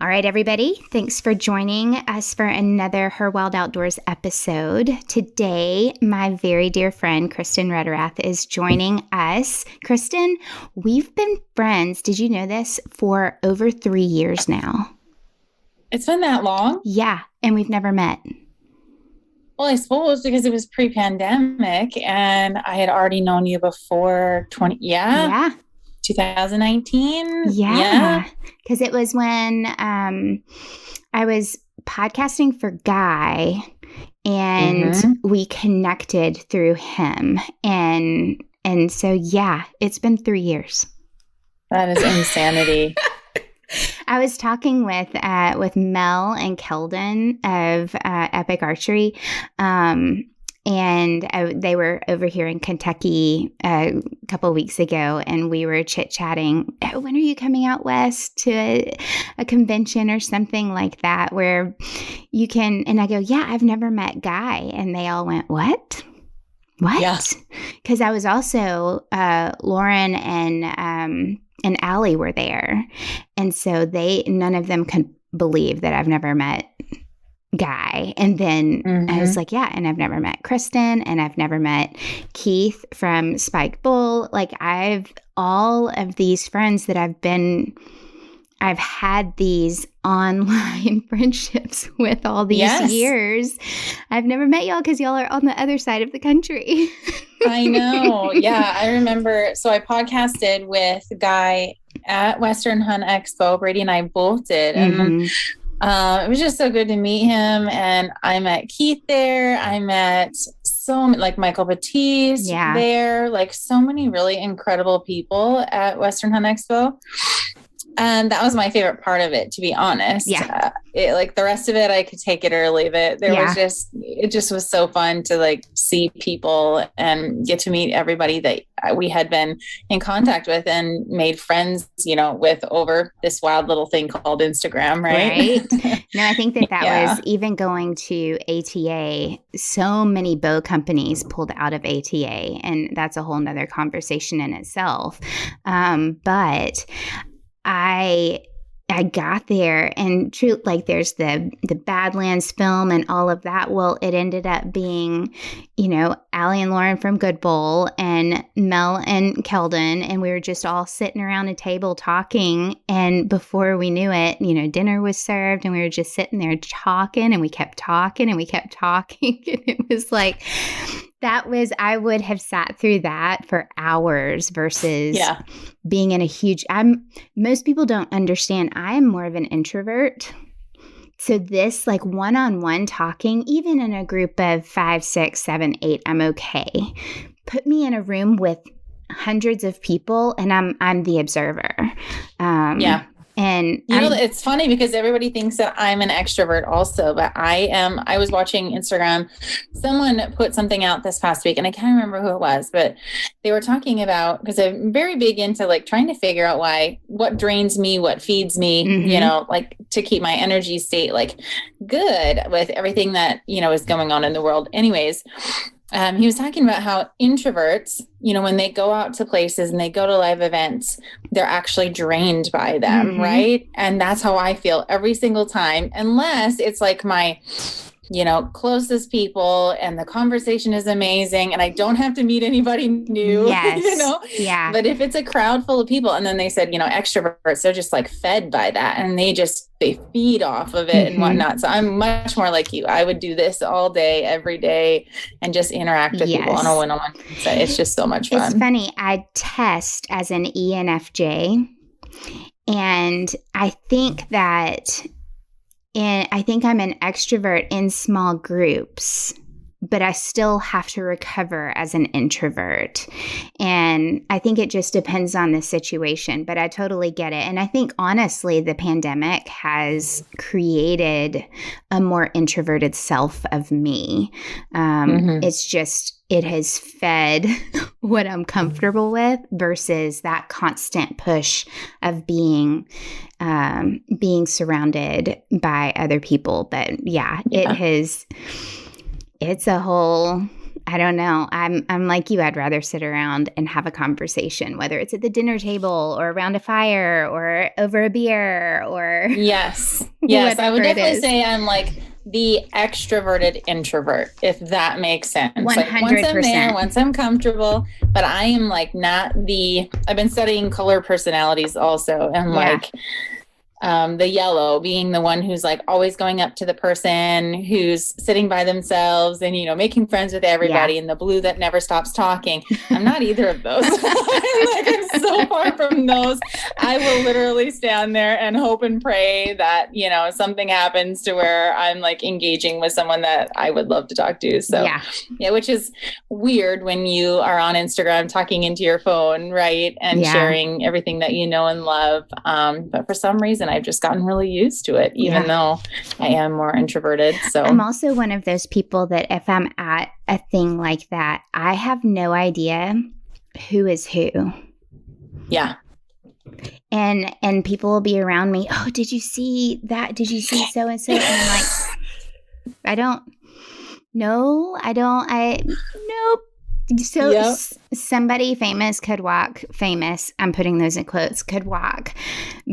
All right, everybody. Thanks for joining us for another Her Wild Outdoors episode. Today, my very dear friend, Kristin Retterrath, is joining us. Kristin, we've been friends, did you know this, for over 3 years now. It's been that long? Yeah, and we've never met. Well, I suppose because it was pre-pandemic and I had already known you before 2019. Yeah. Because it was when I was podcasting for Guy and we connected through him. And so, yeah, it's been 3 years. That is insanity. I was talking with Mel and Keldon of Epic Archery, and they were over here in Kentucky a couple of weeks ago, and we were chit-chatting. When are you coming out west to a convention or something like that where you can, and I go, yeah, I've never met Guy. And they all went, what? Yeah. Because I was also, Lauren and Allie were there. And so none of them could believe that I've never met Guy. And then I was like, yeah, and I've never met Kristin, and I've never met Keith from Spike Bull. Like all of these friends that I've had these online friendships with all these years. I've never met y'all because y'all are on the other side of the country. I know. Yeah, I remember. So I podcasted with Guy at Western Hunt Expo. Brady and I both did. And it was just so good to meet him. And I met Keith there. I met like Michael Batiste there, like so many really incredible people at Western Hunt Expo. And that was my favorite part of it, to be honest. Yeah. Like the rest of it, I could take it or leave it. It just was so fun to like see people and get to meet everybody that we had been in contact with and made friends, with over this wild little thing called Instagram, right? No, I think that was even going to ATA. So many bow companies pulled out of ATA, and that's a whole nother conversation in itself. But I got there, and true, like there's the Badlands film and all of that. Well, it ended up being, Allie and Lauren from Good Bull and Mel and Keldon, and we were just all sitting around a table talking. And before we knew it, dinner was served, and we were just sitting there talking, and we kept talking, and we kept talking, and it was like. I would have sat through that for hours versus being in a huge, most people don't understand. I am more of an introvert. So this like one-on-one talking, even in a group of 5, 6, 7, 8, I'm okay. Put me in a room with hundreds of people and I'm the observer. And it's funny because everybody thinks that I'm an extrovert also, but I was watching Instagram. Someone put something out this past week and I can't remember who it was, but they were talking about, because I'm very big into like trying to figure out what drains me, what feeds me, like to keep my energy state like good with everything that, is going on in the world. Anyways, he was talking about how introverts, when they go out to places and they go to live events, they're actually drained by them, right? And that's how I feel every single time, unless it's like my, closest people and the conversation is amazing and I don't have to meet anybody new, Yeah. But if it's a crowd full of people, and then they said, extroverts, they're just like fed by that and they feed off of it and whatnot. So I'm much more like you. I would do this all day, every day, and just interact with people on a one-on-one. So it's just so much fun. It's funny. I test as an ENFJ, and I think that I think I'm an extrovert in small groups, but I still have to recover as an introvert. And I think it just depends on the situation, but I totally get it. And I think honestly, the pandemic has created a more introverted self of me. It's just, it has fed what I'm comfortable with versus that constant push of being surrounded by other people. But it's a whole I don't know. I'm like you. I'd rather sit around and have a conversation, whether it's at the dinner table or around a fire or over a beer or yes. I would definitely say I'm like the extroverted introvert, if that makes sense. 100%. Like once I'm there, once I'm comfortable, but I am like not I've been studying color personalities also, and like the yellow being the one who's like always going up to the person who's sitting by themselves and, making friends with everybody, and the blue that never stops talking. I'm not either of those. I'm so far from those. I will literally stand there and hope and pray that, something happens to where I'm like engaging with someone that I would love to talk to. So which is weird when you are on Instagram talking into your phone, right? And sharing everything that you know and love. But for some reason, I've just gotten really used to it, even though I am more introverted. So I'm also one of those people that if I'm at a thing like that, I have no idea who is who. Yeah. And people will be around me. Oh, did you see that? Did you see so and so? And I'm like, I don't. Nope. So somebody famous could walk, I'm putting those in quotes, could walk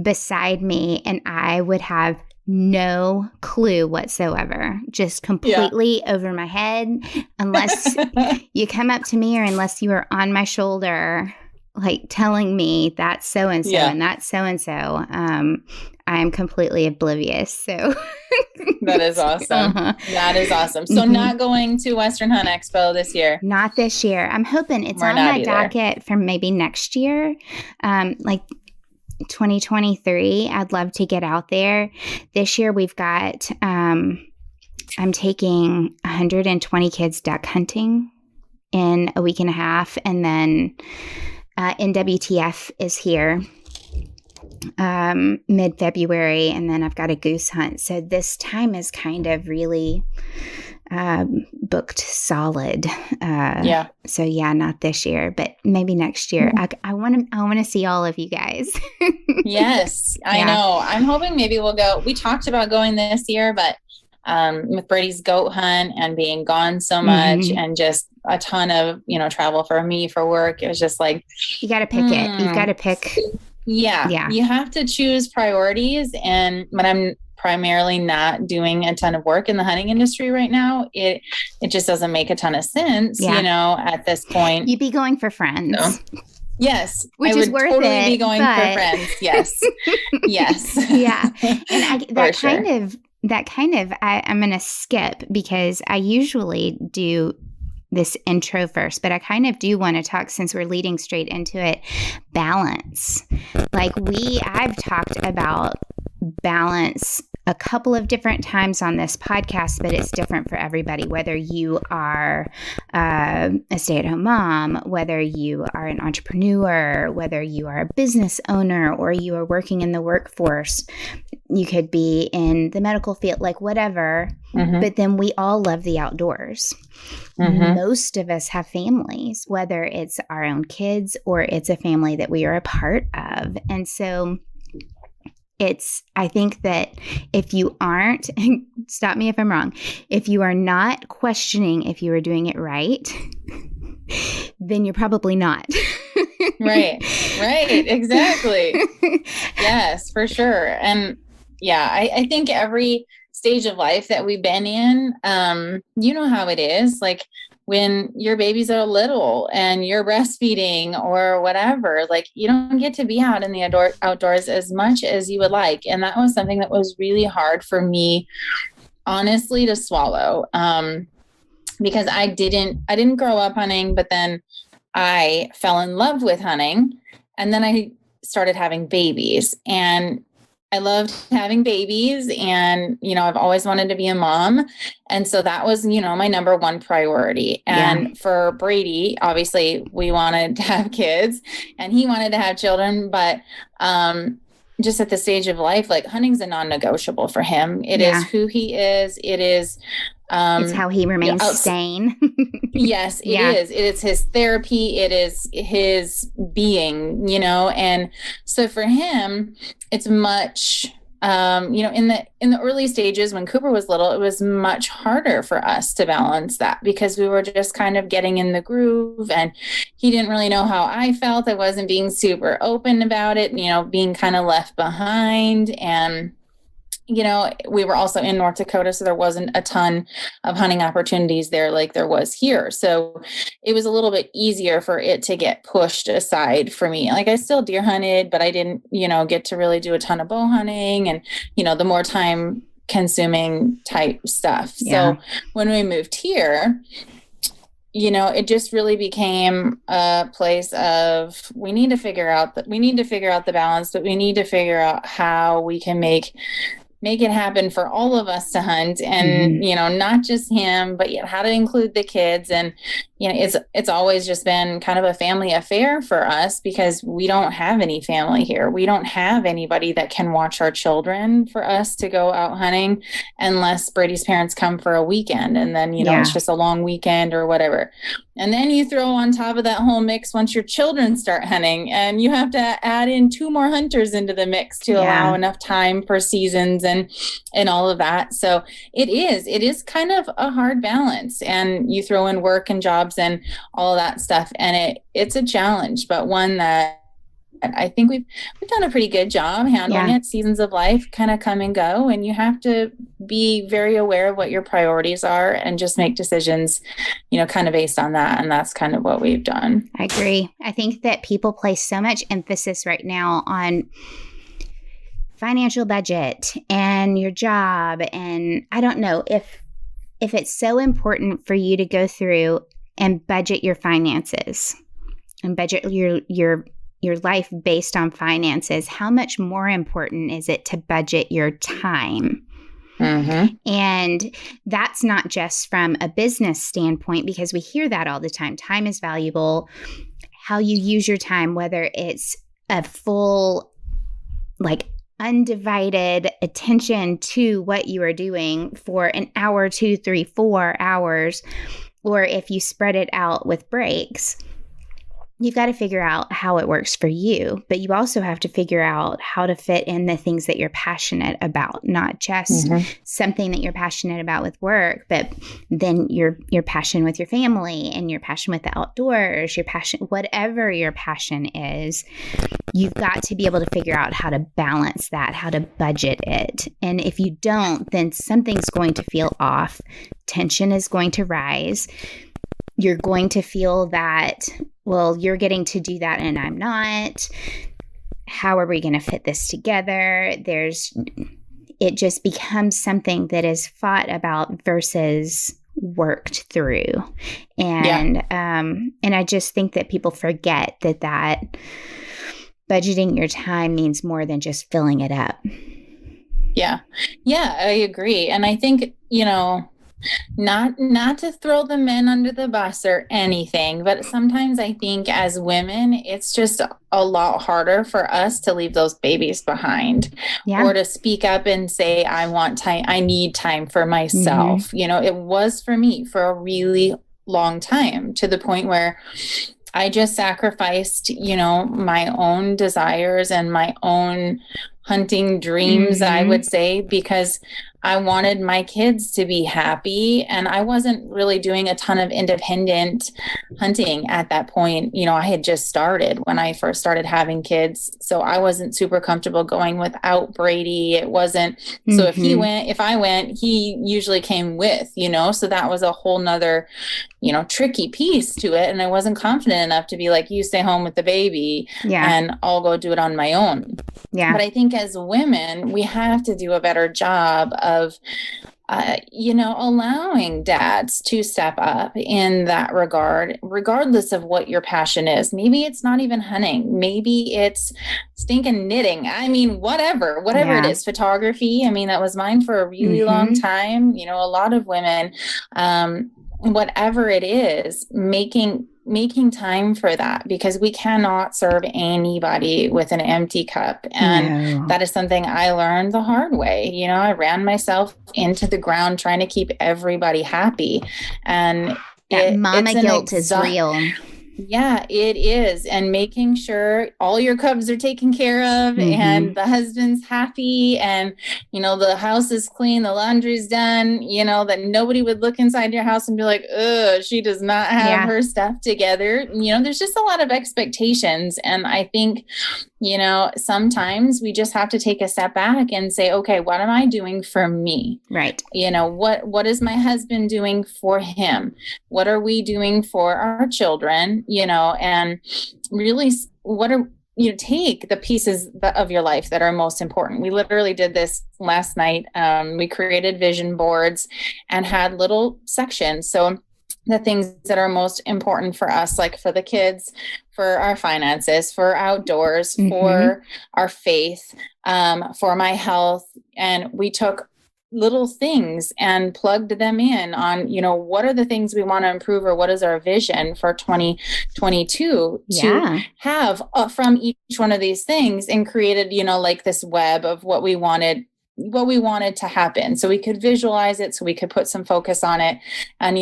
beside me and I would have no clue whatsoever, just completely over my head, unless you come up to me or unless you are on my shoulder, like telling me that's so-and-so and that's so-and-so. I am completely oblivious. So that is awesome. That is awesome. So not going to Western Hunt Expo this year? Not this year. I'm hoping it's on my docket for maybe next year. Like 2023. I'd love to get out there. This year we've got, I'm taking 120 kids duck hunting in a week and a half. And then NWTF is here mid-February, and then I've got a goose hunt. So this time is kind of really booked solid. So not this year, but maybe next year. I want to see all of you guys. Yes, I know. I'm hoping maybe we'll go. We talked about going this year, but with Brady's goat hunt and being gone so much and just a ton of, travel for me for work, it was just like, you got to pick it. You've got to pick. Yeah. You have to choose priorities. But I'm primarily not doing a ton of work in the hunting industry right now. It just doesn't make a ton of sense, at this point. You'd be going for friends. No. Yes. Which is worth totally it. Be going for friends. Yes. Yes. Yeah. And I'm going to skip because I usually do this intro first, but I kind of do want to talk, since we're leading straight into it, balance. Like I've talked about balance a couple of different times on this podcast, but it's different for everybody, whether you are a stay-at-home mom, whether you are an entrepreneur, whether you are a business owner, or you are working in the workforce. You could be in the medical field, like whatever, but then we all love the outdoors. Most of us have families, whether it's our own kids or it's a family that we are a part of. And so I think that if you aren't, stop me if I'm wrong, if you are not questioning if you are doing it right, then you're probably not. Right, exactly. Yes, for sure. And I think every stage of life that we've been in, you know how it is, like when your babies are little and you're breastfeeding or whatever, like you don't get to be out in the outdoors as much as you would like. And that was something that was really hard for me, honestly, to swallow, because I didn't grow up hunting, but then I fell in love with hunting, and then I started having babies, and I loved having babies, and, I've always wanted to be a mom. And so that was, my number one priority. And for Brady, obviously we wanted to have kids and he wanted to have children, but, just at the stage of life, like hunting's a non-negotiable for him. It is who he is. It is, it's how he remains sane. Yes, it is. It is his therapy. It is his being, and so for him, it's much in the early stages when Cooper was little, it was much harder for us to balance that because we were just kind of getting in the groove, and he didn't really know how I felt. I wasn't being super open about it, being kind of left behind. And we were also in North Dakota, so there wasn't a ton of hunting opportunities there like there was here. So it was a little bit easier for it to get pushed aside for me. Like I still deer hunted, but I didn't, get to really do a ton of bow hunting and, the more time consuming type stuff. Yeah. So when we moved here, it just really became a place of we need to figure out the balance, but we need to figure out how we can make it happen for all of us to hunt, and not just him, but yet how to include the kids. And it's always just been kind of a family affair for us because we don't have any family here. We don't have anybody that can watch our children for us to go out hunting unless Brady's parents come for a weekend, and then it's just a long weekend or whatever. And then you throw on top of that whole mix once your children start hunting, and you have to add in 2 more hunters into the mix to allow enough time for seasons and all of that. So it is kind of a hard balance, and you throw in work and jobs and all of that stuff, and it's a challenge, but one that I think we've done a pretty good job handling it. Seasons of life kind of come and go, and you have to be very aware of what your priorities are and just make decisions, kind of based on that. And that's kind of what we've done. I agree. I think that people place so much emphasis right now on financial budget and your job. And I don't know if it's so important for you to go through and budget your finances and budget your life based on finances, how much more important is it to budget your time? Mm-hmm. And that's not just from a business standpoint, because we hear that all the time. Time is valuable. How you use your time, whether it's a full, undivided attention to what you are doing for an hour, 2, 3, 4 hours, or if you spread it out with breaks. You've got to figure out how it works for you, but you also have to figure out how to fit in the things that you're passionate about, not just something that you're passionate about with work, but then your passion with your family and your passion with the outdoors, your passion, whatever your passion is, you've got to be able to figure out how to balance that, how to budget it. And if you don't, then something's going to feel off. Tension is going to rise. You're going to feel that, well, you're getting to do that and I'm not. How are we going to fit this together? It just becomes something that is fought about versus worked through. And I just think that people forget that budgeting your time means more than just filling it up. Yeah. Yeah, I agree. And I think, not to throw the men under the bus or anything, but sometimes I think as women, it's just a lot harder for us to leave those babies behind or to speak up and say, I want time. I need time for myself. Mm-hmm. It was for me for a really long time, to the point where I just sacrificed, my own desires and my own hunting dreams, I would say, because I wanted my kids to be happy, and I wasn't really doing a ton of independent hunting at that point. I had just started when I first started having kids, so I wasn't super comfortable going without Brady. It wasn't, so if I went, he usually came with, so that was a whole nother, tricky piece to it. And I wasn't confident enough to be like, you stay home with the baby and I'll go do it on my own. Yeah. But I think as women, we have to do a better job of, allowing dads to step up in that regard, regardless of what your passion is. Maybe it's not even hunting. Maybe it's stinking knitting. I mean, whatever it is, photography. I mean, that was mine for a really long time. A lot of women, whatever it is, making time for that, because we cannot serve anybody with an empty cup. And that is something I learned the hard way. I ran myself into the ground trying to keep everybody happy. And that mama guilt is real. Yeah, it is. And making sure all your cubs are taken care of and the husband's happy and, the house is clean, the laundry's done, that nobody would look inside your house and be like, ugh, she does not have her stuff together. There's just a lot of expectations. And I think, sometimes we just have to take a step back and say, okay, what am I doing for me? Right. What is my husband doing for him? What are we doing for our children? And really take the pieces of your life that are most important. We literally did this last night. We created vision boards and had little sections. So the things that are most important for us, like for the kids, for our finances, for outdoors, for our faith, for my health. And we took little things and plugged them in on, what are the things we want to improve or what is our vision for 2022 to have from each one of these things, and created, like this web of what we wanted to happen. So we could visualize it, so we could put some focus on it. And,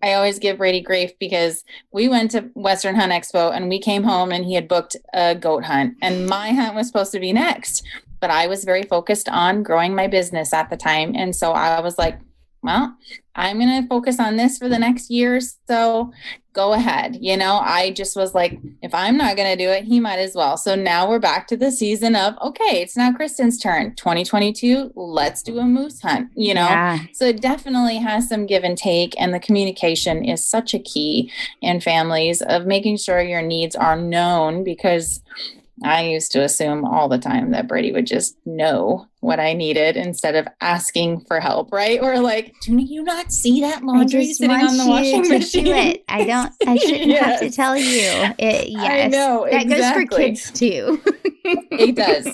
I always give Brady grief because we went to Western Hunt Expo and we came home and he had booked a goat hunt and my hunt was supposed to be next, but I was very focused on growing my business at the time. And so I was like, well, I'm going to focus on this for the next year. So go ahead. I just was like, if I'm not going to do it, he might as well. So now we're back to the season of, okay, it's now Kristin's turn. 2022, let's do a moose hunt, So it definitely has some give and take. And the communication is such a key in families of making sure your needs are known, because I used to assume all the time that Brady would just know what I needed instead of asking for help, right? Or like, do you not see that laundry sitting on the washing machine? Do it. I shouldn't have to tell you. Yes. I know, that goes for kids too. It does.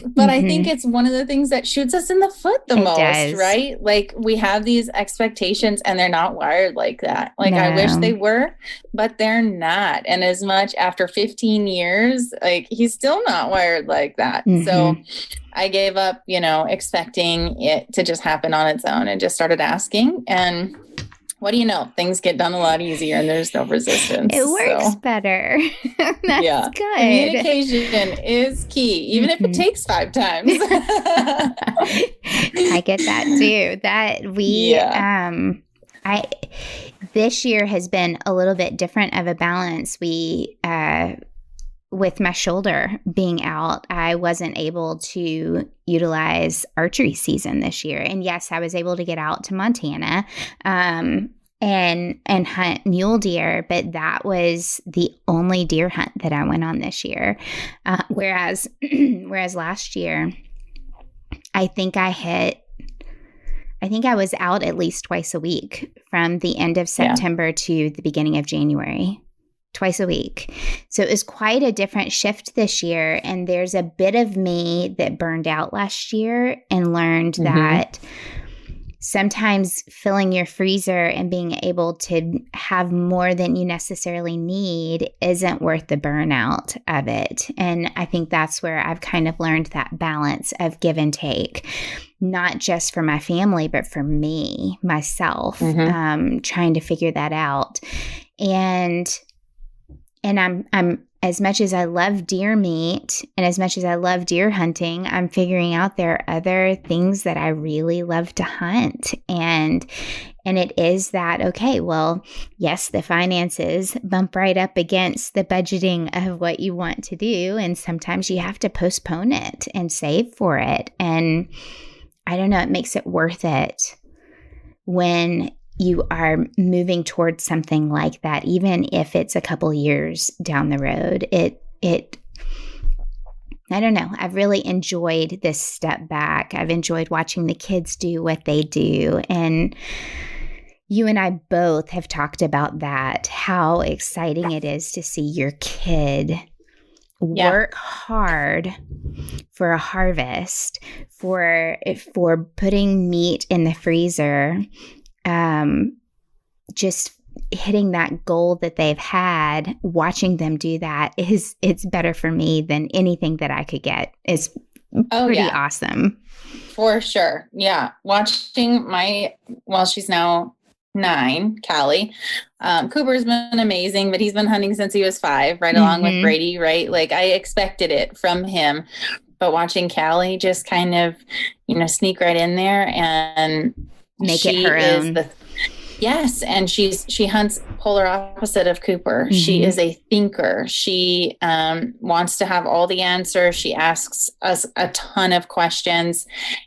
But I think it's one of the things that shoots us in the foot the most, right? Like we have these expectations and they're not wired like that. Like I wish they were, but they're not. And as much after 15 years, like he's still not wired like that. So I gave up, expecting it to just happen on its own and just started asking. And what do you know? Things get done a lot easier and there's no resistance. It works better. That's good. Communication is key, even if it takes 5 times. I get that too. This year has been a little bit different of a balance. With my shoulder being out, I wasn't able to utilize archery season this year. And yes, I was able to get out to Montana and hunt mule deer, but that was the only deer hunt that I went on this year. Whereas last year, I think I was out at least twice a week from the end of September to the beginning of January. Twice a week. So it was quite a different shift this year. And there's a bit of me that burned out last year and learned that sometimes filling your freezer and being able to have more than you necessarily need isn't worth the burnout of it. And I think that's where I've kind of learned that balance of give and take, not just for my family, but for me, myself, trying to figure that out. And I'm as much as I love deer meat and as much as I love deer hunting, I'm figuring out there are other things that I really love to hunt. And it is that, okay, well, yes, the finances bump right up against the budgeting of what you want to do. And sometimes you have to postpone it and save for it. And I don't know, it makes it worth it when you are moving towards something like that, even if it's a couple years down the road. I don't know. I've really enjoyed this step back. I've enjoyed watching the kids do what they do. And you and I both have talked about that, how exciting it is to see your kid work hard for a harvest, for putting meat in the freezer, just hitting that goal that they've had. Watching them do that it's better for me than anything that I could get. It's pretty awesome. For sure. Yeah. Watching she's now 9, Callie. Cooper's been amazing, but he's been hunting since he was 5, right along with Brady, right? Like I expected it from him, but watching Callie just kind of, sneak right in there and make it her own. Yes. And she hunts polar opposite of Cooper. She is a thinker. She wants to have all the answers. She asks us a ton of questions,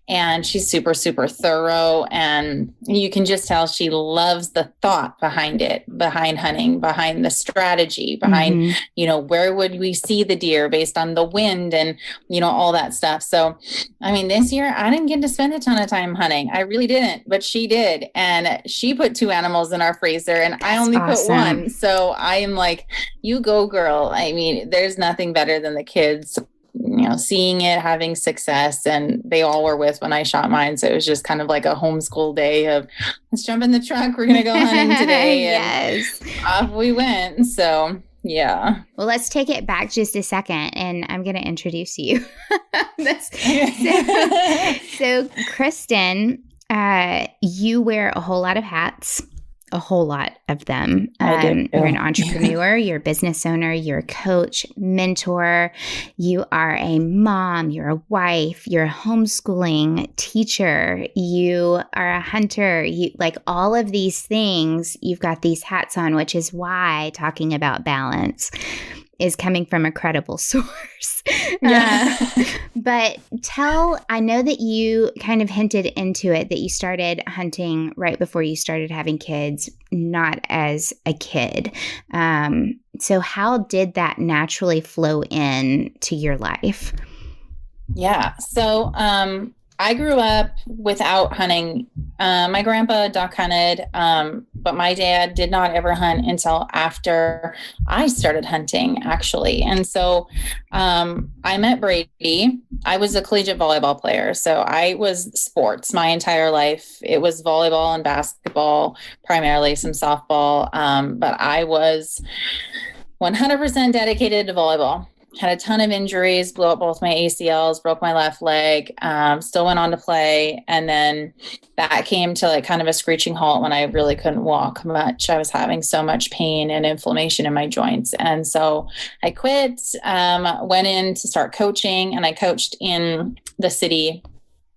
and she's super, super thorough. And you can just tell she loves the thought behind it, behind hunting, behind the strategy, behind, where would we see the deer based on the wind and, all that stuff. So, I mean, this year I didn't get to spend a ton of time hunting. I really didn't, but she did. And she put 2 animals in our freezer, and I only put 1. So I am like, you go, girl. I mean, there's nothing better than the kids, seeing it, having success. And they all were with when I shot mine. So it was just kind of like a homeschool day of, let's jump in the truck. We're going to go hunting today. Yes. And off we went. So yeah. Well, let's take it back just a second, and I'm going to introduce you. So Kristin, you wear a whole lot of hats, a whole lot of them. You're an entrepreneur, you're a business owner, you're a coach, mentor, you are a mom, you're a wife, you're a homeschooling teacher, you are a hunter, you like all of these things, you've got these hats on, which is why talking about balance is coming from a credible source. But I know that you kind of hinted into it that you started hunting right before you started having kids, not as a kid. So how did that naturally flow in to your life? Yeah. So, I grew up without hunting. My grandpa duck hunted, but my dad did not ever hunt until after I started hunting, actually. And so I met Brady. I was a collegiate volleyball player. So I was sports my entire life. It was volleyball and basketball, primarily some softball. But I was 100% dedicated to volleyball. Had a ton of injuries, blew up both my ACLs, broke my left leg, still went on to play. And then that came to like kind of a screeching halt when I really couldn't walk much. I was having so much pain and inflammation in my joints. And so I quit, went in to start coaching, and I coached in the city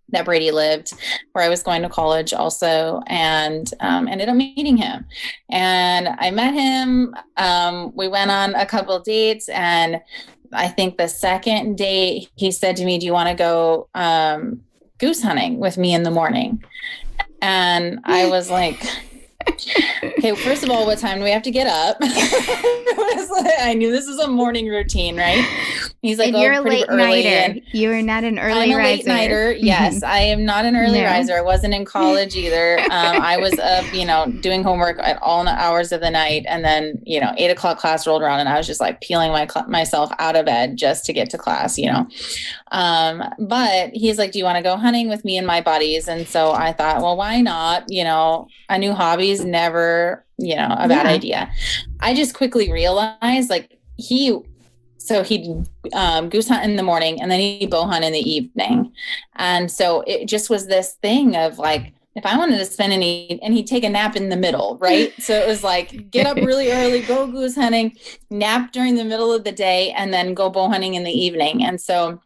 that Brady lived, where I was going to college also, and ended up meeting him. And I met him. We went on a couple of dates, and I think the second date he said to me, do you want to go goose hunting with me in the morning? And I was like, okay, first of all, what time do we have to get up? I knew this is a morning routine, right? He's like, and you're a late nighter. You are not an early riser. I'm a late nighter. Yes, I am not an early riser. I wasn't in college either. I was up, doing homework at all hours of the night. And then, 8 o'clock class rolled around, and I was just like peeling myself out of bed just to get to class, But he's like, do you want to go hunting with me and my buddies? And so I thought, well, why not? A new hobby is never, a bad idea. I just quickly realized he'd goose hunt in the morning, and then he'd bow hunt in the evening. And so it just was this thing of like, if I wanted to spend and he'd take a nap in the middle, right? So it was like, get up really early, go goose hunting, nap during the middle of the day, and then go bow hunting in the evening. And so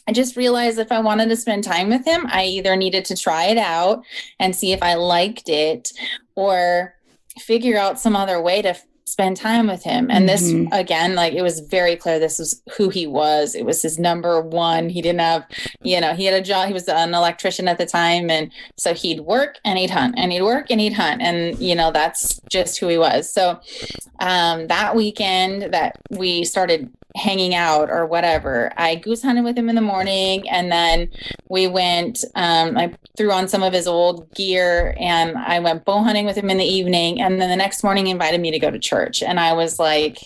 I just realized if I wanted to spend time with him, I either needed to try it out and see if I liked it, or figure out some other way to spend time with him. And this, again, it was very clear this was who he was. It was his number one. He didn't have, he had a job. He was an electrician at the time. And so he'd work and he'd hunt, and he'd work and he'd hunt. And, that's just who he was. So that weekend that we started hanging out or whatever, I goose hunted with him in the morning, and then we went, I threw on some of his old gear, and I went bow hunting with him in the evening. And then the next morning he invited me to go to church. And I was like,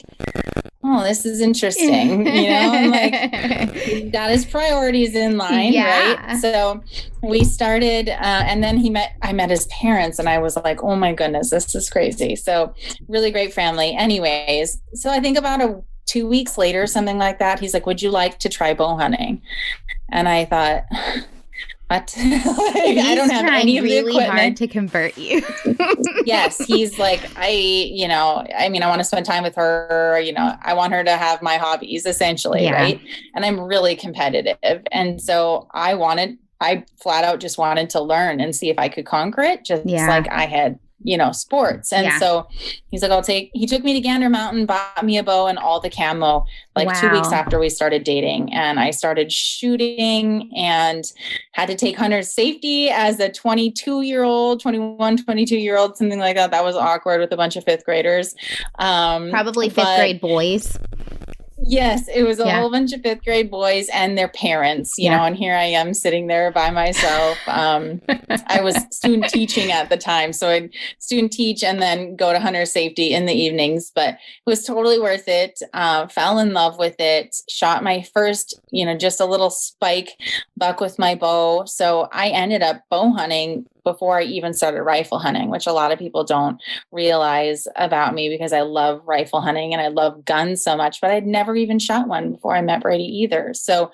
oh, this is interesting. I'm like, he got his priorities in line. Right. So we started, and then I met his parents, and I was like, oh my goodness, this is crazy. So really great family. Anyways, so I think about 2 weeks later, something like that, he's like, would you like to try bow hunting? And I thought, What? I don't have any of the really equipment. Hard to convert you. Yes, he's like, I want to spend time with her. I want her to have my hobbies, essentially, right? And I'm really competitive, and so I flat out just wanted to learn and see if I could conquer it, just like I had, sports. And so he's like, he took me to Gander Mountain, bought me a bow and all the camo, like 2 weeks after we started dating. And I started shooting and had to take hunter's safety as a 22-year-old, something like that. That was awkward with a bunch of fifth graders. Probably fifth grade boys. Yes, it was a whole bunch of fifth grade boys and their parents, you know, and here I am sitting there by myself. I was student teaching at the time. So I'd student teach and then go to hunter safety in the evenings, but it was totally worth it. Fell in love with it, shot my first, just a little spike buck with my bow. So I ended up bow hunting before I even started rifle hunting, which a lot of people don't realize about me because I love rifle hunting and I love guns so much, but I'd never even shot one before I met Brady either. So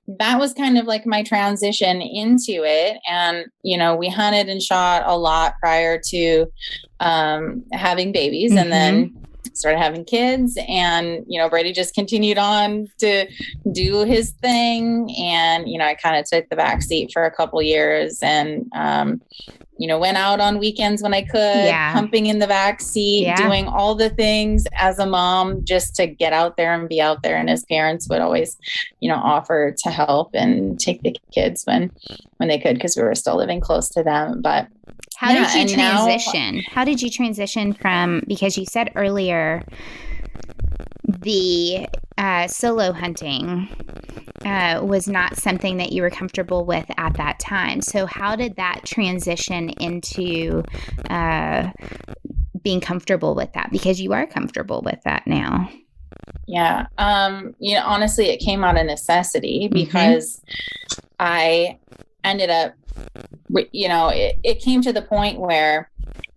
that was kind of like my transition into it. And, we hunted and shot a lot prior to having babies and then started having kids, and Brady just continued on to do his thing, and I kind of took the back seat for a couple years, and went out on weekends when I could, pumping in the back seat, doing all the things as a mom just to get out there and be out there. And his parents would always offer to help and take the kids when they could, because we were still living close to them. But how did you transition? How did you transition from, because you said earlier the solo hunting was not something that you were comfortable with at that time. So how did that transition into being comfortable with that? Because you are comfortable with that now. Yeah. Honestly, it came out of necessity because I ended up, it came to the point where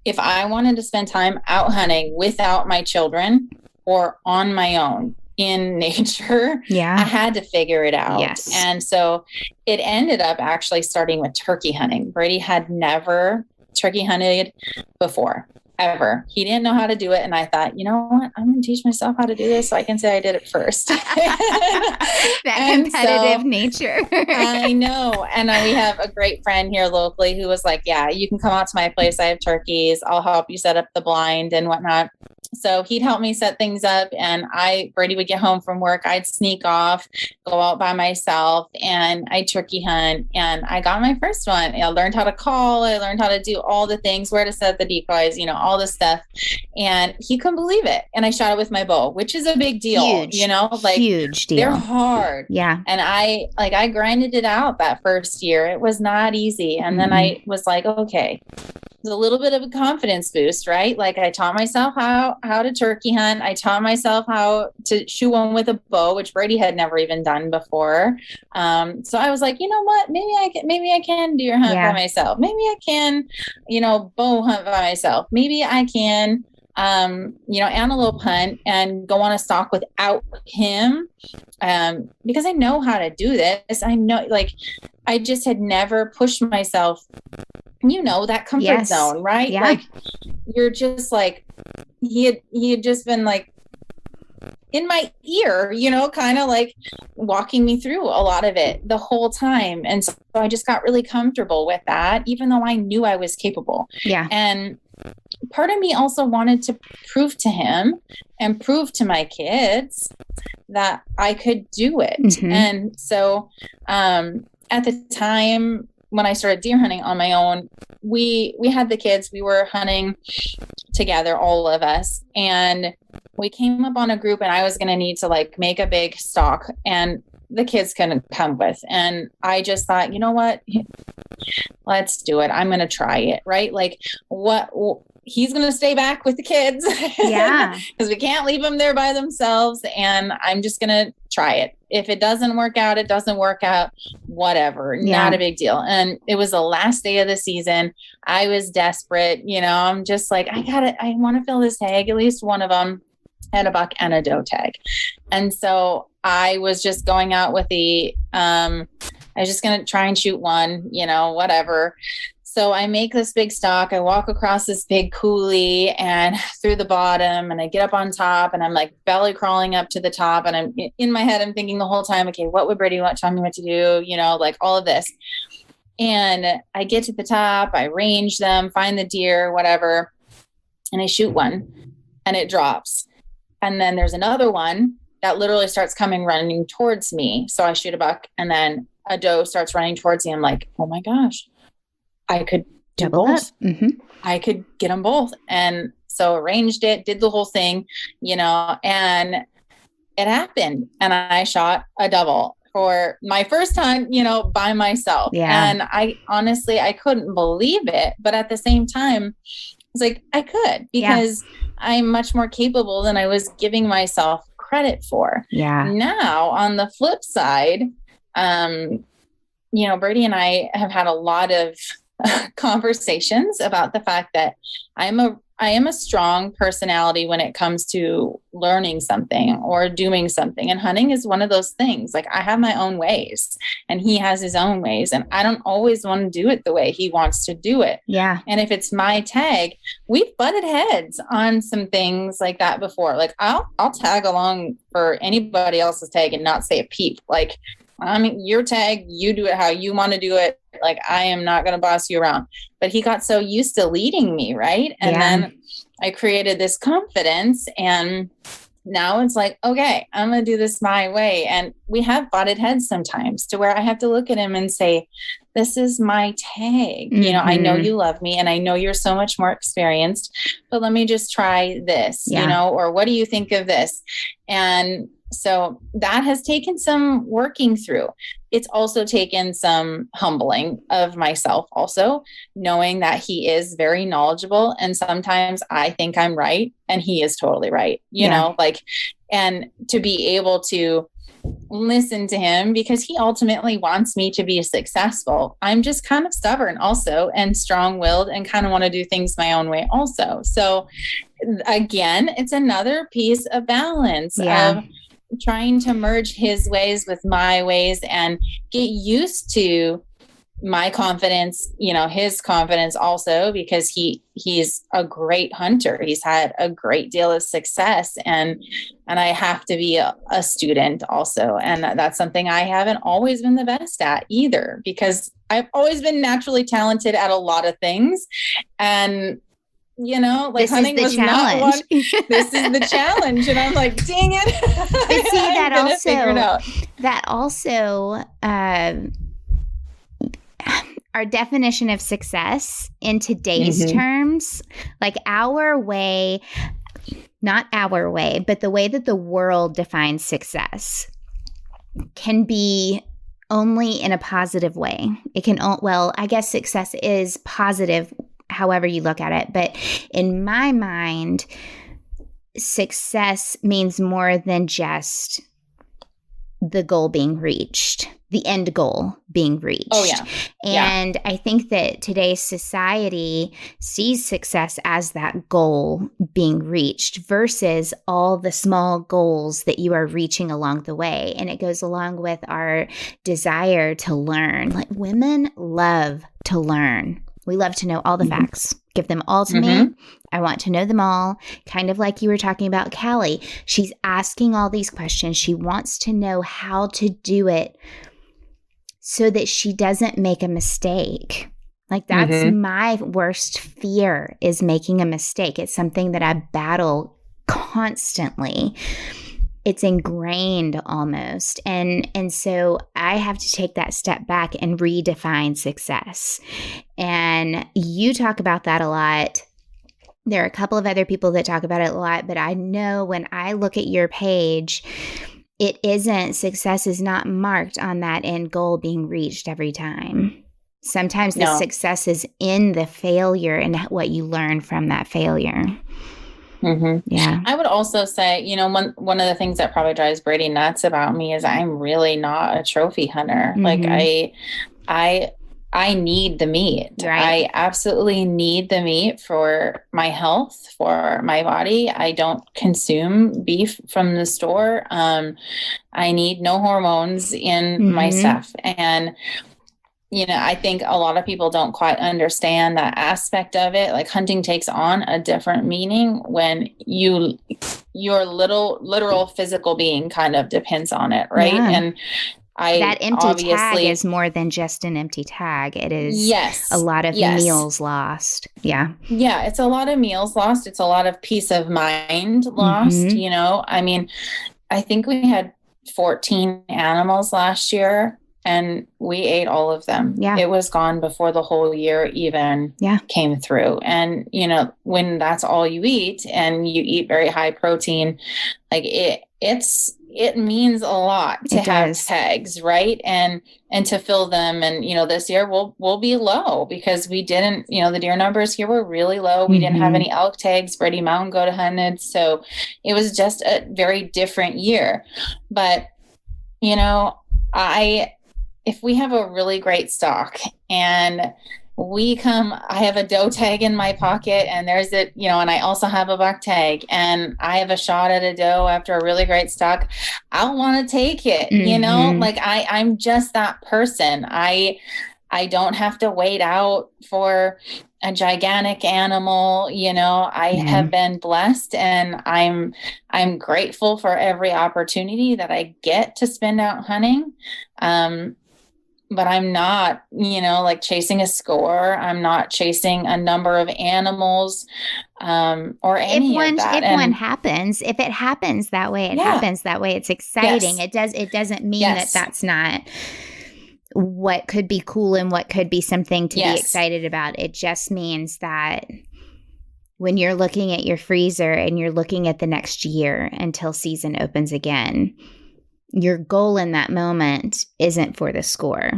if I wanted to spend time out hunting without my children or on my own in nature, I had to figure it out. Yes. And so it ended up actually starting with turkey hunting. Brady had never turkey hunted before, ever. He didn't know how to do it. And I thought, you know what? I'm going to teach myself how to do this so I can say I did it first. That competitive nature. I know. And we have a great friend here locally who was like, yeah, you can come out to my place. I have turkeys. I'll help you set up the blind and whatnot. So he'd help me set things up, and Brady would get home from work. I'd sneak off, go out by myself, and I'd turkey hunt. And I got my first one. I learned how to call. I learned how to do all the things, where to set the decoys, all this stuff. And he couldn't believe it. And I shot it with my bow, which is a big deal, huge deal. They're hard. Yeah. And I grinded it out that first year. It was not easy. And then I was like, okay, it's a little bit of a confidence boost, right? Like I taught myself how to turkey hunt. I taught myself how to shoot one with a bow, which Brady had never even done before. So I was like, you know what? Maybe I can deer hunt by myself. Maybe I can, bow hunt by myself. Maybe I can, antelope hunt and go on a stalk without him. Because I know how to do this. I know, I just had never pushed myself, that comfort zone, right? Yeah. Like you're just like, he had just been like in my ear, kind of like walking me through a lot of it the whole time. And so I just got really comfortable with that, even though I knew I was capable. Yeah. And part of me also wanted to prove to him and prove to my kids that I could do it. And so, at the time when I started deer hunting on my own, we had the kids, we were hunting together, all of us. And we came up on a group, and I was going to need to make a big stalk, and the kids couldn't come with. And I just thought, you know what, let's do it. I'm going to try it. Right. He's going to stay back with the kids. Yeah. Because we can't leave them there by themselves. And I'm just going to try it. If it doesn't work out, it doesn't work out, whatever. Yeah. Not a big deal. And it was the last day of the season. I was desperate. I'm just like, I want to fill this tag. At least one of them had a buck and a doe tag. And so I was just going out with I I was just going to try and shoot one, whatever. So I make this big stock. I walk across this big coulee and through the bottom, and I get up on top, and I'm like belly crawling up to the top. And I'm in my head, I'm thinking the whole time, okay, what would Brady tell me what to do? Like all of this. And I get to the top, I range them, find the deer, whatever. And I shoot one and it drops. And then there's another one that literally starts running towards me. So I shoot a buck, and then a doe starts running towards me. I'm like, oh my gosh, I could do both. Mm-hmm. I could get them both. And so arranged it, did the whole thing, and it happened. And I shot a double for my first time, by myself. Yeah. And I couldn't believe it. But at the same time, it's like, I could, because I'm much more capable than I was giving myself credit for. Yeah. Now on the flip side, Brady and I have had a lot of conversations about the fact that I am a strong personality when it comes to learning something or doing something. And hunting is one of those things. Like, I have my own ways and he has his own ways, and I don't always want to do it the way he wants to do it. Yeah. And if it's my tag, we've butted heads on some things like that before. Like, I'll tag along for anybody else's tag and not say a peep. Like, your tag, you do it how you want to do it. Like, I am not going to boss you around. But he got so used to leading me, right? And then I created this confidence, and now it's like, okay, I'm going to do this my way. And we have butted heads sometimes to where I have to look at him and say, this is my tag. I know you love me, and I know you're so much more experienced, but let me just try this, or what do you think of this? And so that has taken some working through. It's also taken some humbling of myself, also knowing that he is very knowledgeable. And sometimes I think I'm right and he is totally right, and to be able to listen to him, because he ultimately wants me to be successful. I'm just kind of stubborn also, and strong-willed, and kind of want to do things my own way also. So again, it's another piece of balance of trying to merge his ways with my ways and get used to my confidence, his confidence also, because he's a great hunter. He's had a great deal of success, and I have to be a student also. And that's something I haven't always been the best at either, because I've always been naturally talented at a lot of things. And this hunting is the was challenge. Not one. This is the challenge. And I'm like, dang it. But see, that also, our definition of success in today's terms, like our way, not our way, but the way that the world defines success can be only in a positive way. It can, I guess success is positive however you look at it. But in my mind, success means more than just the goal being reached, the end goal being reached. Oh, yeah. And I think that today's society sees success as that goal being reached versus all the small goals that you are reaching along the way. And it goes along with our desire to learn. Like, women love to learn. We love to know all the facts. Give them all to me. I want to know them all. Kind of like you were talking about Callie. She's asking all these questions. She wants to know how to do it so that she doesn't make a mistake. Like, that's my worst fear, is making a mistake. It's something that I battle constantly. It's ingrained almost. And so I have to take that step back and redefine success. And you talk about that a lot. There are a couple of other people that talk about it a lot, but I know when I look at your page, success is not marked on that end goal being reached every time. Sometimes the success is in the failure and what you learn from that failure. Yeah. I would also say, one of the things that probably drives Brady nuts about me is I'm really not a trophy hunter. Like, I I need the meat. Right. I absolutely need the meat for my health, for my body. I don't consume beef from the store. I need no hormones in my stuff. And I think a lot of people don't quite understand that aspect of it. Like, hunting takes on a different meaning when your literal physical being kind of depends on it, right? Yeah. And that empty tag is more than just an empty tag. It is a lot of meals lost. Yeah. Yeah, it's a lot of meals lost. It's a lot of peace of mind lost. I mean, I think we had 14 animals last year, and we ate all of them. Yeah. It was gone before the whole year even came through. And, when that's all you eat and you eat very high protein, like it means a lot to have tags, right? And to fill them. And, this year we'll be low because we didn't, the deer numbers here were really low. We didn't have any elk tags, Brady Mountain goat hunted. So it was just a very different year. But, if we have a really great stock and I have a doe tag in my pocket, and there's it, and I also have a buck tag, and I have a shot at a doe after a really great stock, I'll want to take it, like I'm just that person. I don't have to wait out for a gigantic animal. I have been blessed, and I'm grateful for every opportunity that I get to spend out hunting. But I'm not, like chasing a score. I'm not chasing a number of animals, or any of that. If it happens that way, it happens that way. It's exciting. Yes. It doesn't mean that that's not what could be cool and what could be something to be excited about. It just means that when you're looking at your freezer and you're looking at the next year until season opens again, your goal in that moment isn't for the score.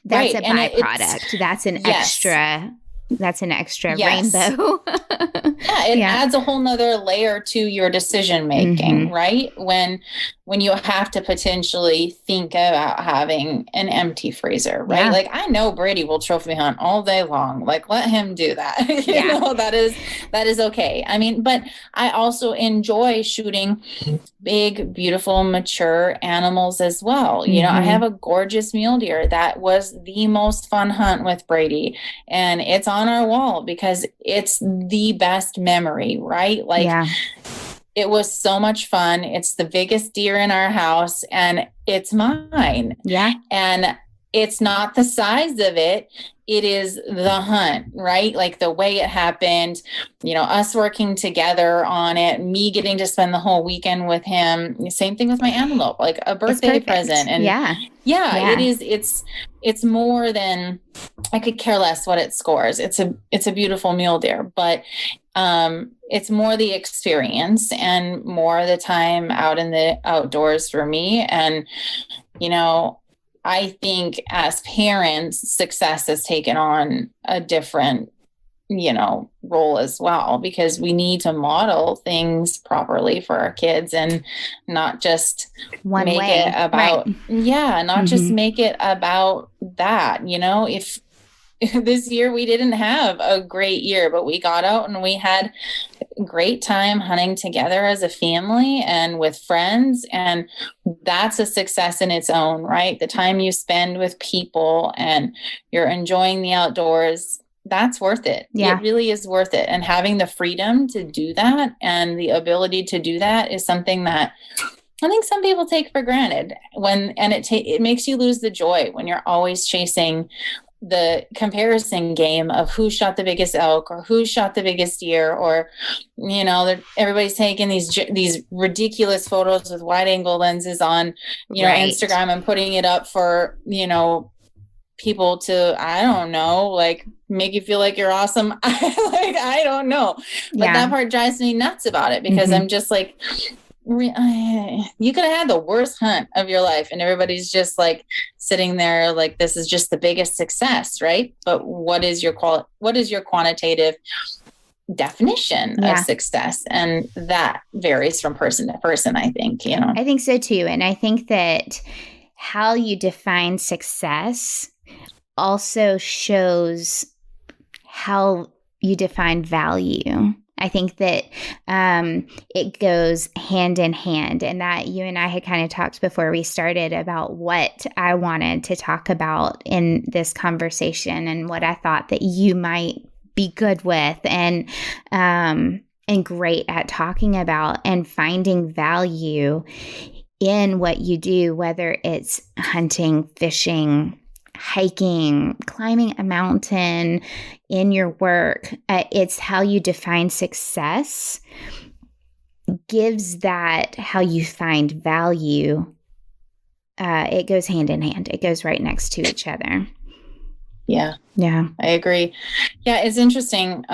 That's a byproduct. That's an extra. That's an extra rainbow. It adds a whole nother layer to your decision making, right? When you have to potentially think about having an empty freezer, right? Like, I know Brady will trophy hunt all day long. Like, let him do that. That is okay. I mean, but I also enjoy shooting big, beautiful, mature animals as well. I have a gorgeous mule deer that was the most fun hunt with Brady, and it's on our wall because it's the best memory, right? Like, it was so much fun. It's the biggest deer in our house, and it's mine. Yeah. And it's not the size of it. It is the hunt, right? Like the way it happened, us working together on it, me getting to spend the whole weekend with him. Same thing with my antelope, like a birthday present. And it is, it's more than, I could care less what it scores. It's a beautiful mule deer, but it's more the experience and more the time out in the outdoors for me. And, I think as parents, success has taken on a different, role as well, because we need to model things properly for our kids and not just make it about, just make it about that. If this year we didn't have a great year, but we got out and we had a great time hunting together as a family and with friends. And that's a success in its own right. The time you spend with people and you're enjoying the outdoors, that's worth it. Yeah. It really is worth it. And having the freedom to do that and the ability to do that is something that I think some people take for granted it makes you lose the joy when you're always chasing the comparison game of who shot the biggest elk or who shot the biggest deer, or, everybody's taking these ridiculous photos with wide angle lenses on, Instagram and putting it up for, people to, I don't know, like make you feel like you're awesome. I don't know. But that part drives me nuts about it because I'm just like, you could have had the worst hunt of your life and everybody's just like sitting there like this is just the biggest success, right? But what is your quantitative definition of success? And that varies from person to person, I think. I think so too. And I think that how you define success also shows how you define value. I think that it goes hand in hand, and that you and I had kind of talked before we started about what I wanted to talk about in this conversation and what I thought that you might be good with and great at talking about and finding value in what you do, whether it's hunting, fishing, hiking, climbing a mountain, in your work. It's how you define success gives that how you find value. It goes hand in hand. It goes right next to each other. Yeah. Yeah. I agree. Yeah. It's interesting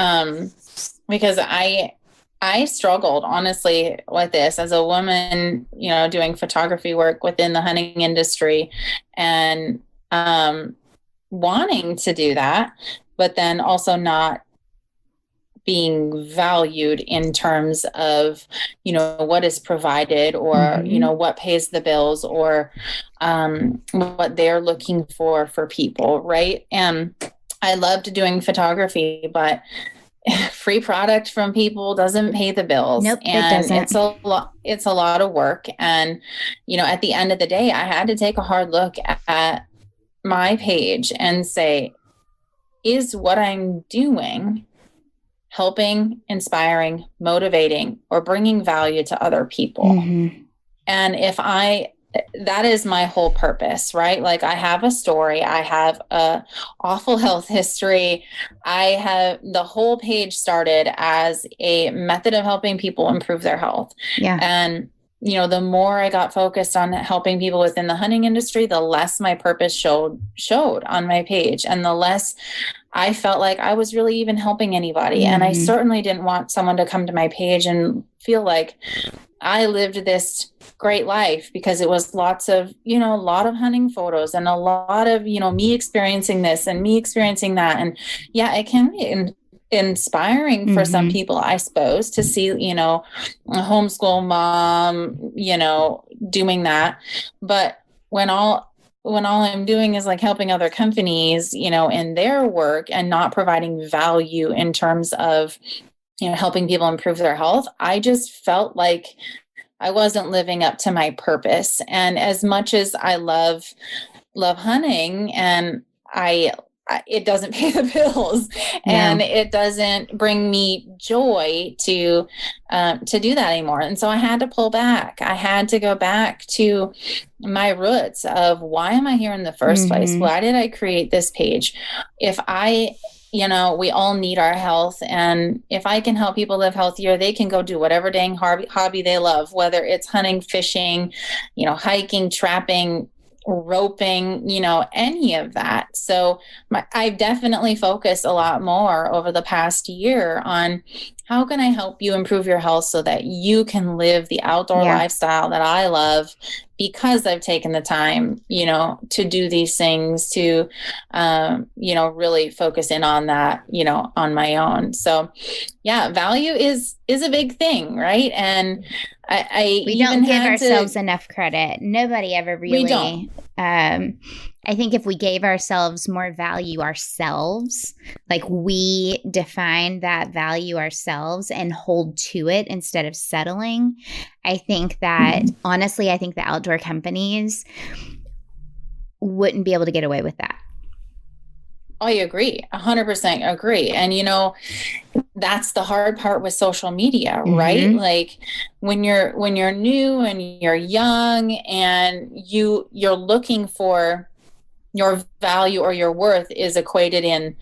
because I struggled honestly with this as a woman, doing photography work within the hunting industry and wanting to do that, but then also not being valued in terms of, what is provided or, what pays the bills or what they're looking for people. Right. And I loved doing photography, but free product from people doesn't pay the bills. Nope, and it doesn't. it's a lot of work. And, at the end of the day, I had to take a hard look at my page and say, is what I'm doing helping, inspiring, motivating, or bringing value to other people? Mm-hmm. And that is my whole purpose, right? Like I have a story, I have a awful health history. The whole page started as a method of helping people improve their health. Yeah. And, the more I got focused on helping people within the hunting industry, the less my purpose showed on my page and the less I felt like I was really even helping anybody. Mm-hmm. And I certainly didn't want someone to come to my page and feel like I lived this great life because it was lots of, a lot of hunting photos and a lot of, me experiencing this and me experiencing that. And yeah, it can be inspiring for some people, I suppose, to see, a homeschool mom, doing that. But when all I'm doing is like helping other companies, in their work and not providing value in terms of, helping people improve their health, I just felt like I wasn't living up to my purpose. And as much as I love hunting and it doesn't pay the bills and it doesn't bring me joy to do that anymore. And so I had to pull back. I had to go back to my roots of why am I here in the first place? Why did I create this page? If we all need our health. And if I can help people live healthier, they can go do whatever dang hobby they love, whether it's hunting, fishing, hiking, trapping, roping, any of that. So I've definitely focused a lot more over the past year on how can I help you improve your health so that you can live the outdoor lifestyle that I love because I've taken the time, to do these things, to, really focus in on that, on my own. So yeah, value is a big thing, right? And we don't give ourselves enough credit. Nobody ever really. We don't. I think if we gave ourselves more value ourselves, like we define that value ourselves and hold to it instead of settling, I think that honestly, I think the outdoor companies wouldn't be able to get away with that. I agree. 100% agree. And, that's the hard part with social media, right? Like when you're new and you're young and you're looking for your value or your worth is equated in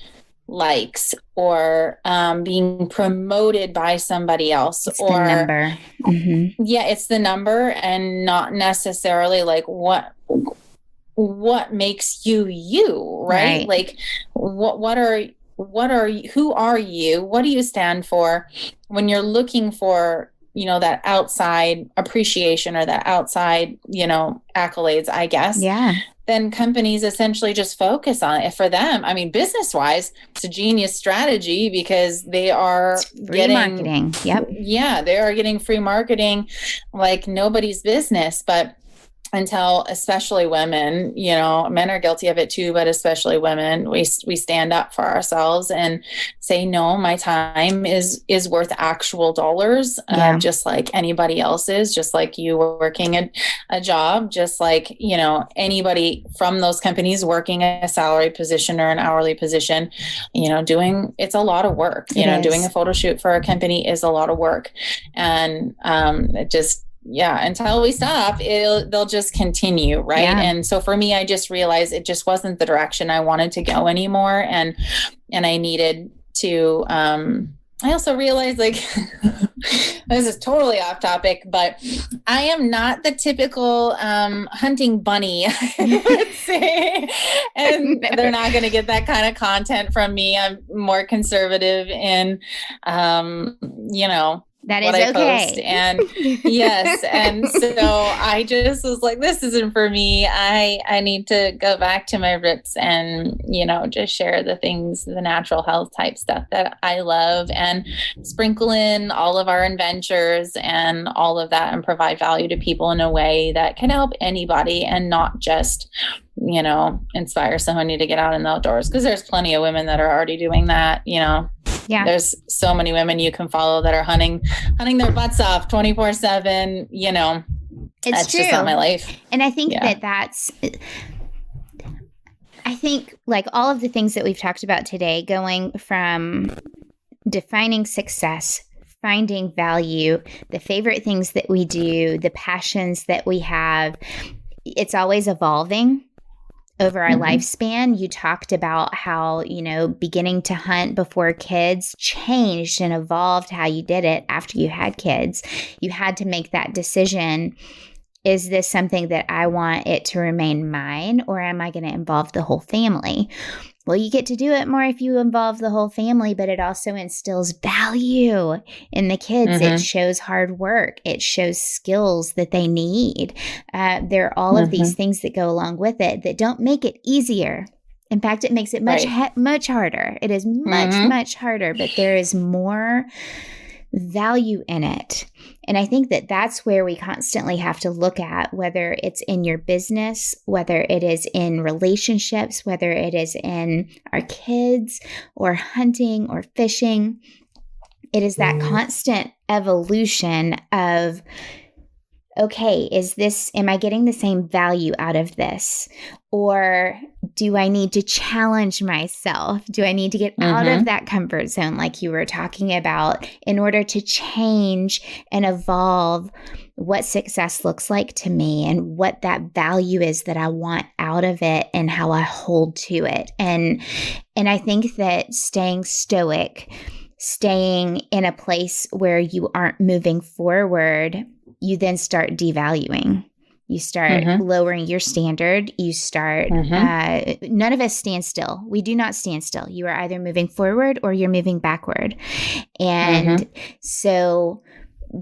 likes or being promoted by somebody else it's or the number. Yeah, it's the number and not necessarily like what makes you, right? Like what are you, who are you? What do you stand for when you're looking for, that outside appreciation or that outside, accolades, I guess. Yeah. Then companies essentially just focus on it. For them, I mean, business wise, it's a genius strategy because they are free marketing. Yep. Yeah, they are getting free marketing like nobody's business. But until, especially women, men are guilty of it too, but especially women, we stand up for ourselves and say, no, my time is worth actual dollars, just like anybody else's, just like you were working a job, just like, anybody from those companies working a salary position or an hourly position, it's a lot of work, doing a photo shoot for a company is a lot of work. And until we stop, they'll just continue. Right. Yeah. And so for me, I just realized it just wasn't the direction I wanted to go anymore. And I needed to, I also realized, like, this is totally off topic, but I am not the typical hunting bunny, I would say. And they're not going to get that kind of content from me. I'm more conservative in, that is okay. And yes. And so I just was like, this isn't for me. I need to go back to my roots and, just share the things, the natural health type stuff that I love, and sprinkle in all of our adventures and all of that, and provide value to people in a way that can help anybody, and not just, inspire somebody to get out in the outdoors. Because there's plenty of women that are already doing that, Yeah. There's so many women you can follow that are hunting their butts off 24/7, It's true. Just not my life. And I think I think like all of the things that we've talked about today, going from defining success, finding value, the favorite things that we do, the passions that we have, it's always evolving over our lifespan. You talked about how, beginning to hunt before kids changed and evolved how you did it after you had kids. You had to make that decision. Is this something that I want it to remain mine, or am I going to involve the whole family? Well, you get to do it more if you involve the whole family, but it also instills value in the kids. It shows hard work. It shows skills that they need. There are all of these things that go along with it that don't make it easier. In fact, it makes it much harder. It is much harder, but there is more value in it. And I think that that's where we constantly have to look at, whether it's in your business, whether it is in relationships, whether it is in our kids or hunting or fishing. It is that constant evolution of, okay, am I getting the same value out of this? Or do I need to challenge myself? Do I need to get out of that comfort zone, like you were talking about, in order to change and evolve what success looks like to me, and what that value is that I want out of it, and how I hold to it. And I think that staying stoic, staying in a place where you aren't moving forward, you then start devaluing. You start lowering your standard. You start, none of us stand still. We do not stand still. You are either moving forward or you're moving backward. And so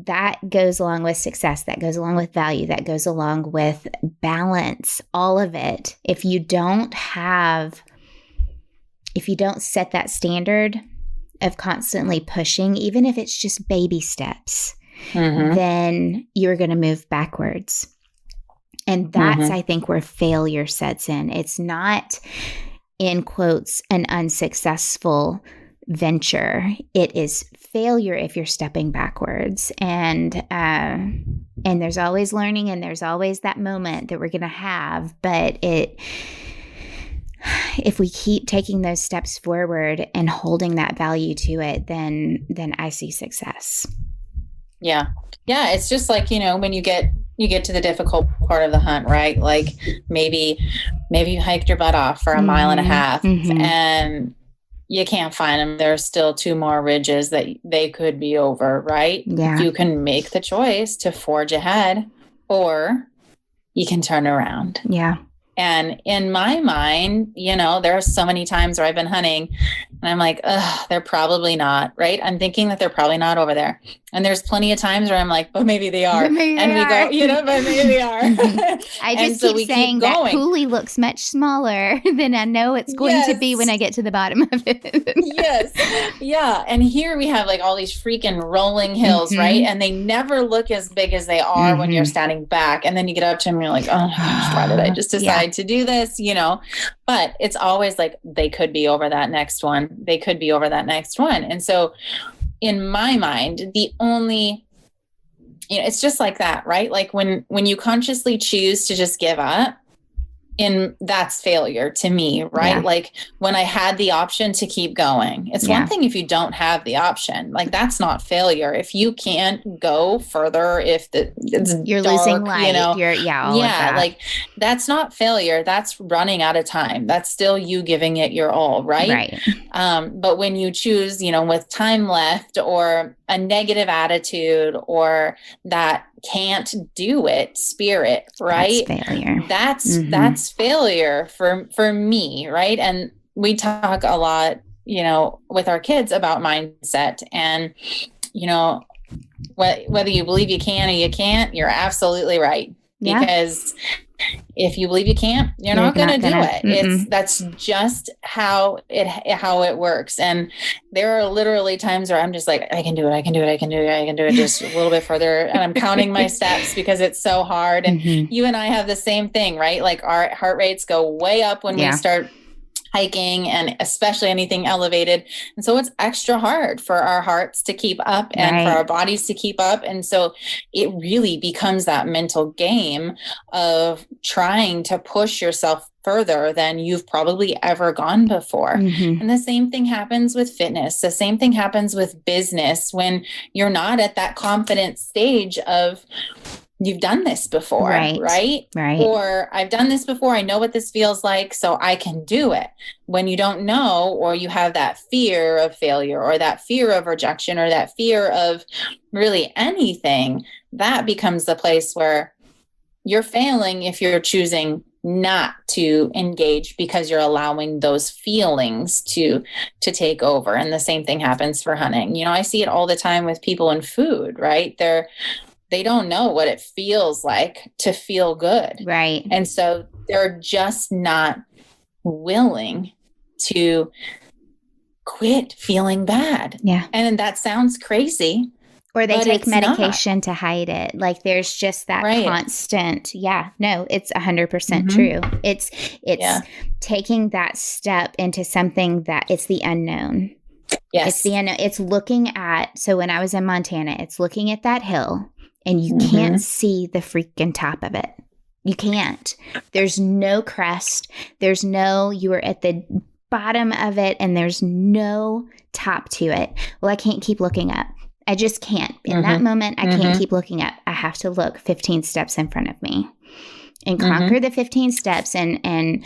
that goes along with success. That goes along with value. That goes along with balance, all of it. If you don't set that standard of constantly pushing, even if it's just baby steps, then you're going to move backwards. And that's, I think, where failure sets in. It's not, in quotes, an unsuccessful venture. It is failure if you're stepping backwards. And there's always learning, and there's always that moment that we're going to have. But if we keep taking those steps forward and holding that value to it, then I see success. Yeah. Yeah. It's just like, when you get to the difficult part of the hunt, right? Like maybe you hiked your butt off for a mile and a half and you can't find them. There's still 2 more ridges that they could be over, right? Yeah. You can make the choice to forge ahead, or you can turn around. Yeah. And in my mind, there are so many times where I've been hunting and And I'm like, ugh, they're probably not, right? I'm thinking that they're probably not over there. And there's plenty of times where I'm like, but maybe they are. Maybe and they we are. go, you know, but maybe they are. I just keep saying that coulis looks much smaller than I know it's going to be when I get to the bottom of it. Yes. Yeah. And here we have like all these freaking rolling hills, right? And they never look as big as they are when you're standing back. And then you get up to them and you're like, oh my gosh, why did I just decide to do this? You know, but it's always like, they could be over that next one. They could be over that next one. And so in my mind, the only, you know, it's just like that, right? Like when you consciously choose to just give up, and that's failure to me, right? Like when I had the option to keep going, it's one thing if you don't have the option, like that's not failure. If you can't go further, if you're dark, losing light, you know, like that's not failure. That's running out of time. That's still you giving it your all, right? But when you choose, you know, with time left or a negative attitude or that can't do it spirit, right? That's failure. That's failure for me, right? And we talk a lot, you know, with our kids about mindset, and you know, whether you believe you can or you can't, you're absolutely right. Because if you believe you can't, you're not going to do it. That's just how it works. And there are literally times where I'm just like, I can do it just a little bit further. And I'm counting my steps because it's so hard. And you and I have the same thing, right? Like our heart rates go way up when we start hiking, and especially anything elevated. And so it's extra hard for our hearts to keep up and for our bodies to keep up. And so it really becomes that mental game of trying to push yourself further than you've probably ever gone before. And the same thing happens with fitness. The same thing happens with business when you're not at that confident stage of, you've done this before, right? Or I've done this before. I know what this feels like, so I can do it. When you don't know, or you have that fear of failure or that fear of rejection or that fear of really anything, that becomes the place where you're failing if you're choosing not to engage because you're allowing those feelings to take over. And the same thing happens for hunting. You know, I see it all the time with people in food, right? They don't know what it feels like to feel good. Right. And so they're just not willing to quit feeling bad. Yeah. And that sounds crazy. Or they take medication to hide it. Like there's just that constant. Yeah, no, it's 100% true. It's taking that step into something that it's the unknown. Yes. It's the unknown. It's looking at, so when I was in Montana, it's looking at that hill and you can't see the freaking top of it. You can't. There's no crest. You are at the bottom of it and there's no top to it. Well, I can't keep looking up. I just can't. In that moment, I can't keep looking up. I have to look 15 steps in front of me and conquer the 15 steps. And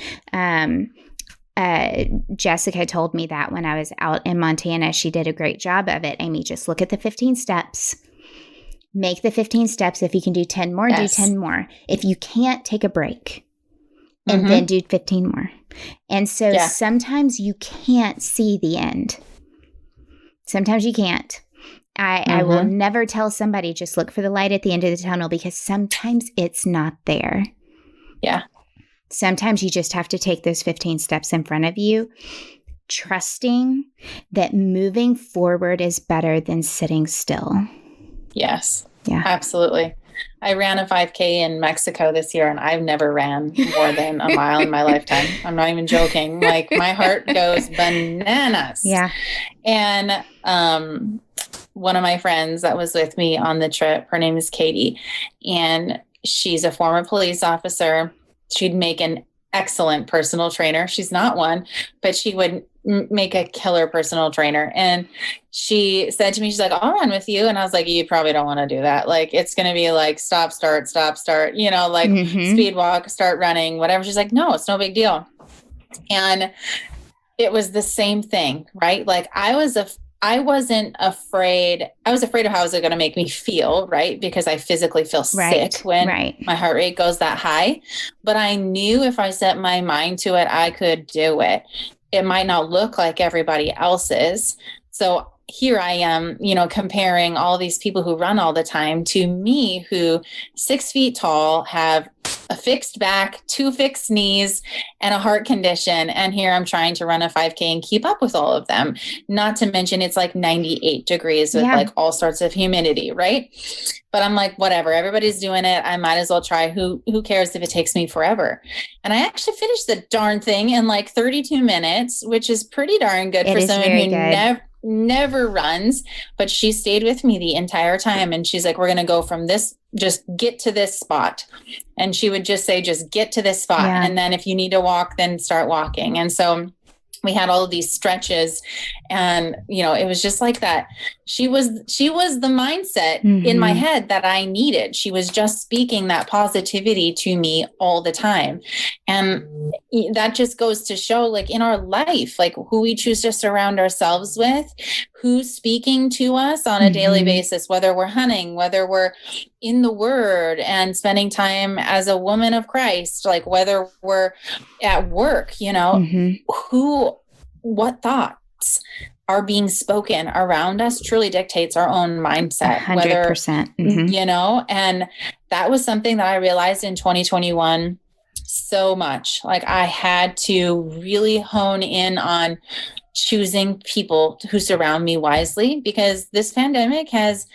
Jessica told me that when I was out in Montana, she did a great job of it. Amy, just look at the 15 steps. Make the 15 steps. If you can do 10 more, do 10 more. If you can't, take a break and then do 15 more. And so sometimes you can't see the end. Sometimes you can't. I will never tell somebody just look for the light at the end of the tunnel because sometimes it's not there. Yeah. Sometimes you just have to take those 15 steps in front of you, trusting that moving forward is better than sitting still. Yes. Yeah. Absolutely. I ran a 5K in Mexico this year and I've never ran more than a mile in my lifetime. I'm not even joking. Like my heart goes bananas. Yeah. And one of my friends that was with me on the trip, her name is Katie, and she's a former police officer. She'd make an excellent personal trainer. She's not one, but she would make a killer personal trainer. And she said to me, she's like, I'll run with you. And I was like, you probably don't want to do that. Like, it's going to be like, stop, start, you know, like speed walk, start running, whatever. She's like, no, it's no big deal. And it was the same thing, right? Like I wasn't afraid. I was afraid of how it was going to make me feel, right? Because I physically feel sick when my heart rate goes that high. But I knew if I set my mind to it, I could do it. it might not look like everybody else's. So here I am, comparing all these people who run all the time to me, who 6 feet tall, have a fixed back, 2 fixed knees, and a heart condition. And here I'm trying to run a 5K and keep up with all of them. Not to mention it's like 98 degrees with like all sorts of humidity, right? But I'm like, whatever, everybody's doing it. I might as well try. Who cares if it takes me forever? And I actually finished the darn thing in like 32 minutes, which is pretty darn good for someone who never runs. But she stayed with me the entire time. And she's like, we're going to go from this, just get to this spot. And she would just say, just get to this spot. And then if you need to walk, then start walking. And so we had all of these stretches, and, it was just like that. She was the mindset in my head that I needed. She was just speaking that positivity to me all the time. And that just goes to show, like, in our life, like, who we choose to surround ourselves with, who's speaking to us on a daily basis, whether we're hunting, whether we're in the Word and spending time as a woman of Christ, like whether we're at work, what thoughts are being spoken around us truly dictates our own mindset. 100%. And that was something that I realized in 2021 so much. Like, I had to really hone in on choosing people who surround me wisely, because this pandemic has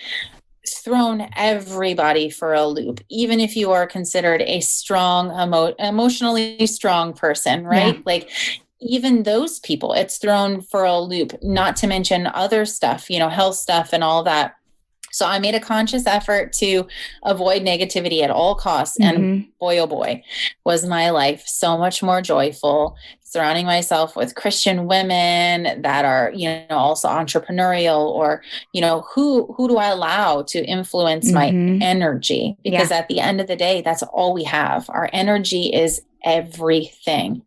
thrown everybody for a loop, even if you are considered a strong, emotionally strong person, right? Like, even those people, it's thrown for a loop, not to mention other stuff, health stuff and all that. So I made a conscious effort to avoid negativity at all costs. And boy, oh boy, was my life so much more joyful, surrounding myself with Christian women that are, also entrepreneurial, or, who do I allow to influence my energy? Because at the end of the day, that's all we have. Our energy is everything.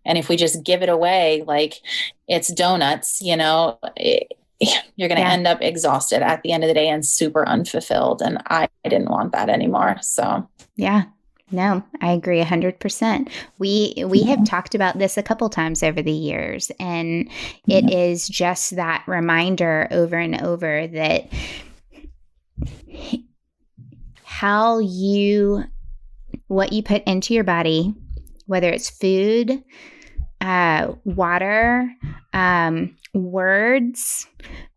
And if we just give it away, like it's donuts, you're going to end up exhausted at the end of the day and super unfulfilled. And I didn't want that anymore. So, no, I agree 100%. We have talked about this a couple times over the years, and it is just that reminder over and over that what you put into your body, whether it's food, water, words,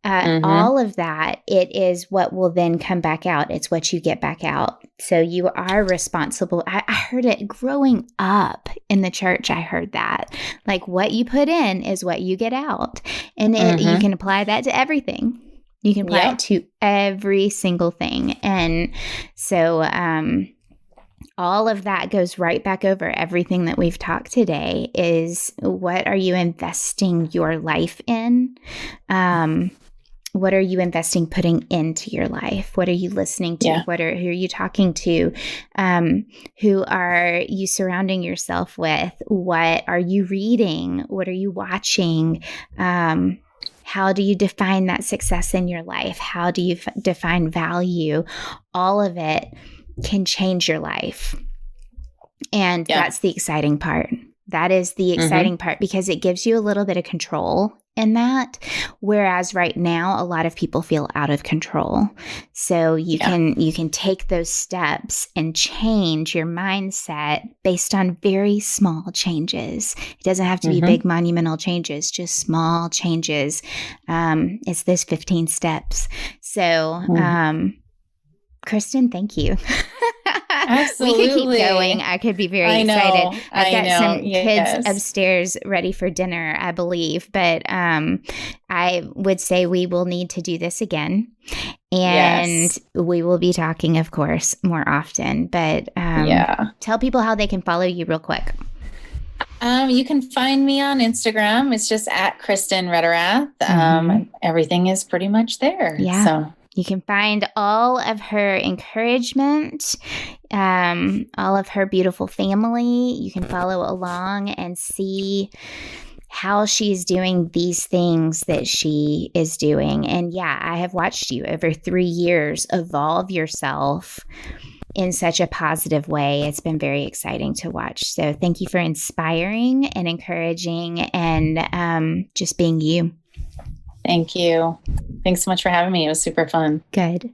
all of that, it is what will then come back out. It's what you get back out. So you are responsible. I heard it growing up in the church. I heard that, like, what you put in is what you get out. And you can apply that to everything. You can apply it to every single thing. And so, all of that goes right back over everything that we've talked today. Is what are you investing your life in? What are you putting into your life? What are you listening to? Who are you talking to? Who are you surrounding yourself with? What are you reading? What are you watching? How do you define that success in your life? How do you define value? All of it can change your life. And that's the exciting part. That is the exciting part, because it gives you a little bit of control in that. Whereas right now, a lot of people feel out of control. So you can take those steps and change your mindset based on very small changes. It doesn't have to be big monumental changes, just small changes. It's those 15 steps. So, Kristin, thank you. Absolutely. We could keep going. I could be very excited. I've got some kids upstairs ready for dinner, I believe. But I would say we will need to do this again. And we will be talking, of course, more often. But tell people how they can follow you real quick. You can find me on Instagram. It's just at Kristin Retterrath. Everything is pretty much there. Yeah. So you can find all of her encouragement, all of her beautiful family. You can follow along and see how she's doing these things that she is doing. And I have watched you over 3 years evolve yourself in such a positive way. It's been very exciting to watch. So thank you for inspiring and encouraging and just being you. Thank you. Thanks so much for having me. It was super fun. Good.